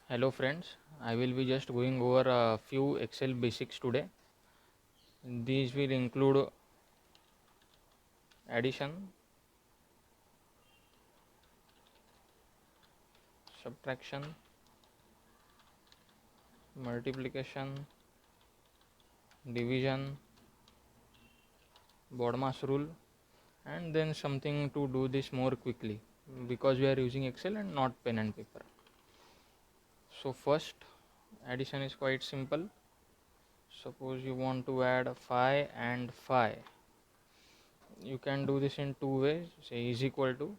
Hello friends, I will be just going over a few Excel basics today. These will include addition, subtraction, multiplication, division, BODMAS rule, and then something to do this more quickly because we are using Excel and not pen and paper. So first, addition is quite simple. Suppose you want to add 5 and 5. You can do this in two ways. Say is equal to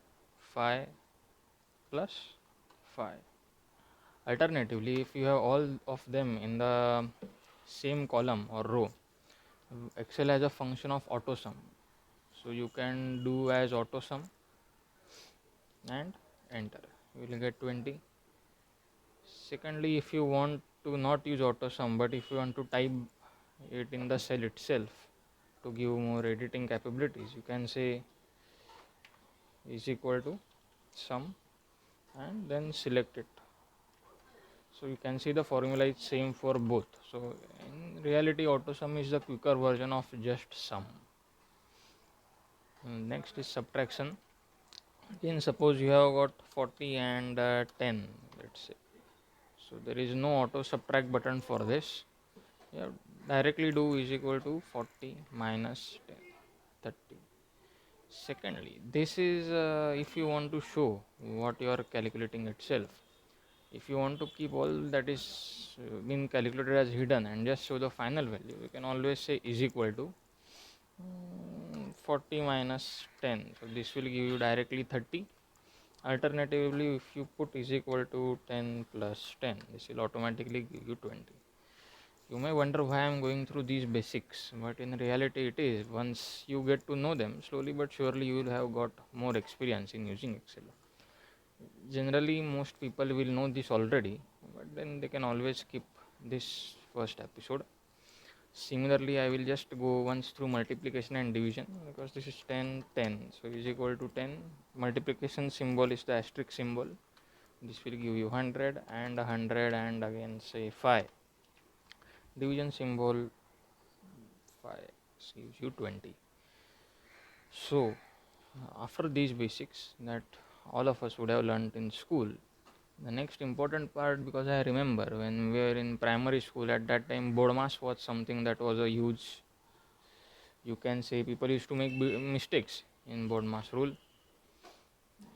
5 plus 5. Alternatively, if you have all of them in the same column or row, Excel has a function of auto sum. So you can do as auto sum and enter. You will get 20. Secondly, if you want to not use auto sum, but if you want to type it in the cell itself to give more editing capabilities, you can say is equal to sum and then select it. So you can see the formula is same for both. So in reality, auto sum is the quicker version of just sum. Next is subtraction. Again, suppose you have got 40 and 10, let's say. So there is no auto subtract button for this. You have directly do is equal to 40 minus 10, 30. Secondly, this is if you want to show what you are calculating itself. If you want to keep all that is been calculated as hidden and just show the final value, you can always say is equal to 40 minus 10. So this will give you directly 30. Alternatively, if you put is equal to 10 plus 10, this will automatically give you 20. You may wonder why I am going through these basics, but in reality it is once you get to know them slowly but surely you will have got more experience in using Excel. Generally most people will know this already, but then they can always skip this first episode. Similarly, I will just go once through multiplication and division because this is 10 10, so is equal to 10. Multiplication symbol is the asterisk symbol. This will give you 100 and 100 and again say 5. Division symbol 5 gives you 20. So after these basics that all of us would have learnt in school, the next important part, because I remember when we were in primary school at that time, BODMAS was something that was a huge, you can say, people used to make mistakes in BODMAS rule.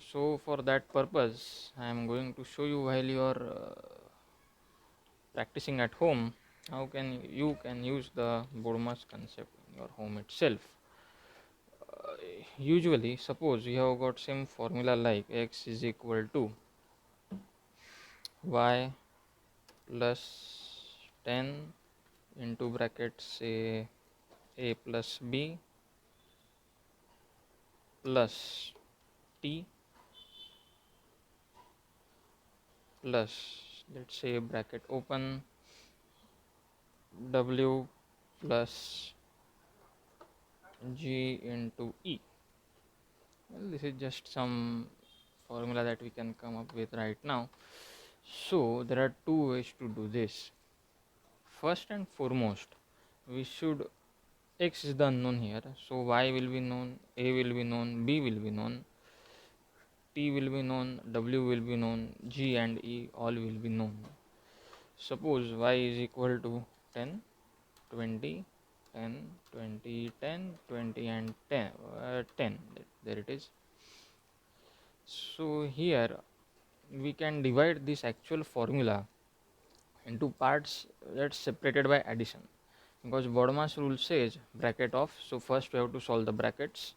So for that purpose, I am going to show you while you are practicing at home how can you can use the BODMAS concept in your home itself. Usually, suppose you have got same formula like x is equal to y plus 10 into brackets say a plus b plus t plus, let's say, bracket open, w plus g into e. Well, this is just some formula that we can come up with right now. So there are two ways to do this. First and foremost, we should, x is the unknown here, so y will be known, a will be known, b will be known, t will be known, w will be known, g and e all will be known. Suppose y is equal to 10, 20, 10, 20, 10, 20 and 10, 10. There it is. So here we can divide this actual formula into parts that's separated by addition, because BODMAS rule says bracket off. So first we have to solve the brackets,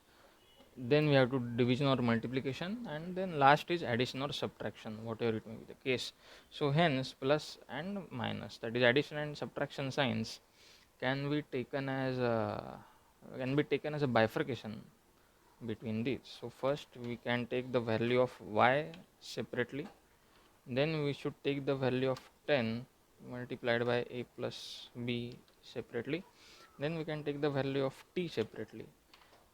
then we have to division or multiplication, and then last is addition or subtraction, whatever it may be the case. So hence plus and minus, that is addition and subtraction signs, can be taken as a bifurcation between these. So first we can take the value of y separately, then we should take the value of 10 multiplied by a plus b separately, then we can take the value of t separately.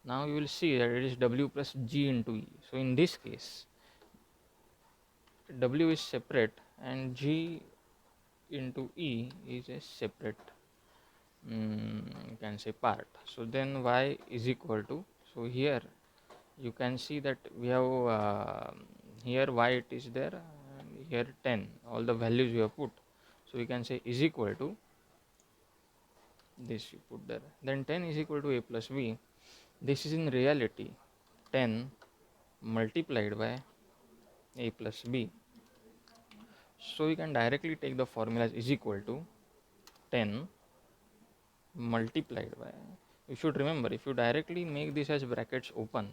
Now you will see that it is w plus g into e. So in this case w is separate and G into E is a separate you can say part. So then y is equal to, so here you can see that we have here y it is there and here 10, all the values we have put. So we can say is equal to this, you put there, then 10 is equal to a plus b. This is in reality 10 multiplied by a plus b. So we can directly take the formula as is equal to 10 multiplied by, you should remember, if you directly make this as brackets open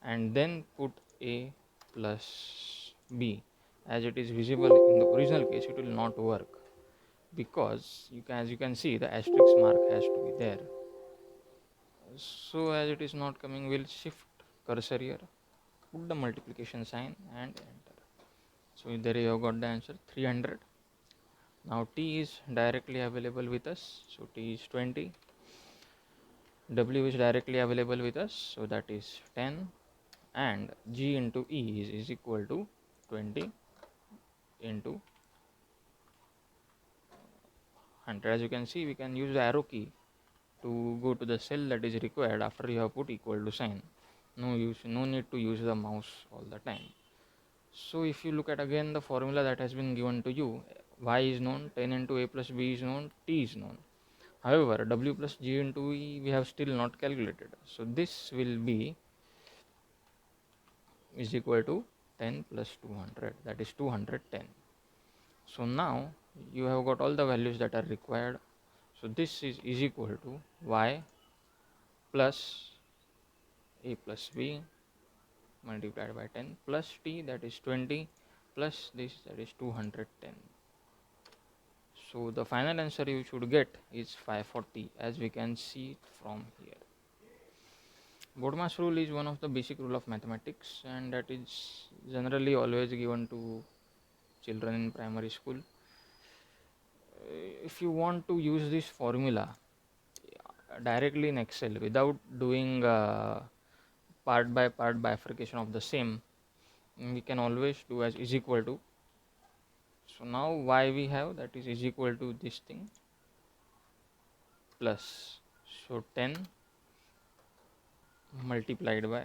and then put a plus b as it is visible in the original case, it will not work, because you can, as you can see, the asterisk mark has to be there. So as it is not coming, we'll shift cursor here, put the multiplication sign and enter. So there you have got the answer, 300. Now t is directly available with us, so t is 20. W is directly available with us, so that is 10, and G into E is equal to 20 into 100. As you can see, we can use the arrow key to go to the cell that is required after you have put equal to sign. No need to use the mouse all the time. So if you look at again the formula that has been given to you, y is known, 10 into a plus b is known, t is known. However, w plus g into e we have still not calculated. So this will be is equal to 10 plus 200, that is 210. So now you have got all the values that are required. So this is equal to y plus a plus b multiplied by 10 plus t, that is 20, plus this, that is 210. So the final answer you should get is 540, as we can see from here. Bodmas rule is one of the basic rule of mathematics, and that is generally always given to children in primary school. If you want to use this formula directly in Excel without doing part by part bifurcation of the same, we can always do as is equal to. So now y we have, that is equal to this thing plus, so 10 multiplied by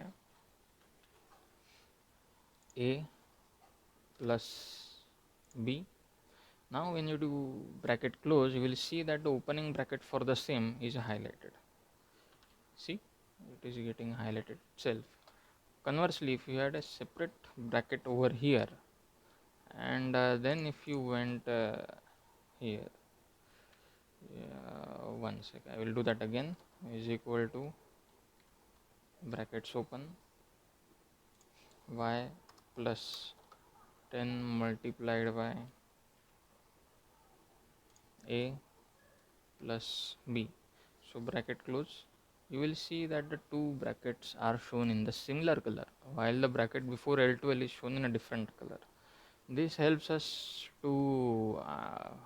a plus b. Now when you do bracket close, you will see that the opening bracket for the same is highlighted. See, it is getting highlighted itself. Conversely, if you had a separate bracket over here, and then if you went here, one sec, I will do that again, is equal to brackets open y plus 10 multiplied by a plus b. So bracket close, you will see that the two brackets are shown in the similar color, while the bracket before L12 is shown in a different color. This helps us to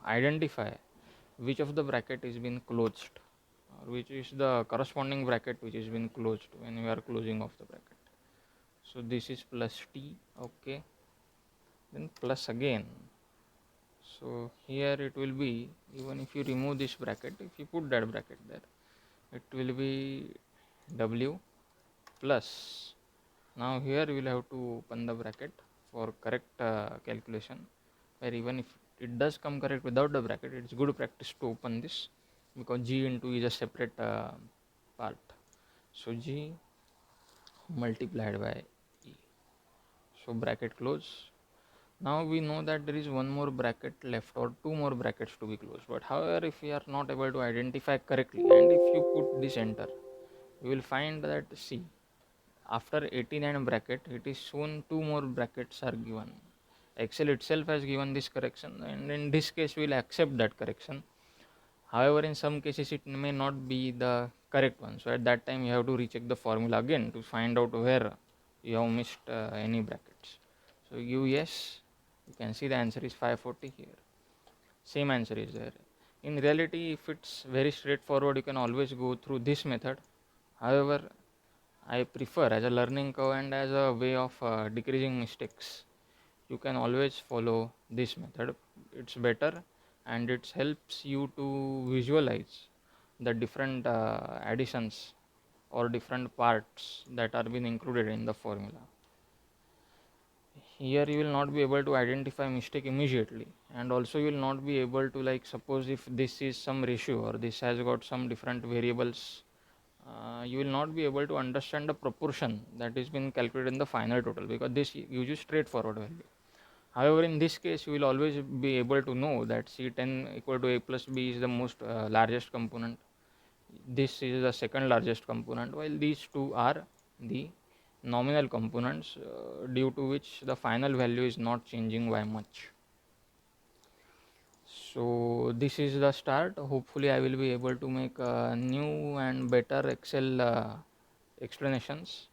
identify which of the bracket is been closed, or which is the corresponding bracket which is been closed when we are closing of the bracket. So this is plus t, okay, then plus again. So here it will be, even if you remove this bracket, if you put that bracket there, it will be w plus. Now here we will have to open the bracket for correct calculation, where even if it does come correct without the bracket, it's good practice to open this, because g into is a separate part. So g multiplied by e. So bracket close. Now we know that there is one more bracket left, or two more brackets to be closed. But however, if we are not able to identify correctly, and if you put this enter, you will find that, see, after 89 bracket, it is shown two more brackets are given. Excel itself has given this correction, and in this case we will accept that correction. However, in some cases it may not be the correct one, so at that time you have to recheck the formula again to find out where you have missed any brackets. So you yes, you can see the answer is 540 here. Same answer is there. In reality, if it's very straightforward, you can always go through this method. However, I prefer, as a learning curve and as a way of decreasing mistakes, you can always follow this method. It's better and it helps you to visualize the different additions or different parts that are being included in the formula. Here you will not be able to identify mistake immediately, and also you will not be able to, like, suppose if this is some ratio or this has got some different variables, you will not be able to understand the proportion that is been calculated in the final total, because this gives you straightforward value. However, in this case you will always be able to know that C10 equal to A plus B is the most largest component, this is the second largest component, while these two are the nominal components, due to which the final value is not changing by much. So this is the start. Hopefully I will be able to make new and better Excel explanations,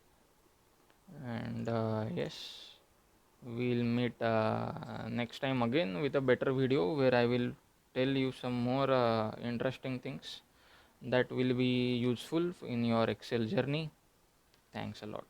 and yes, we'll meet next time again with a better video where I will tell you some more interesting things that will be useful in your Excel journey. Thanks a lot.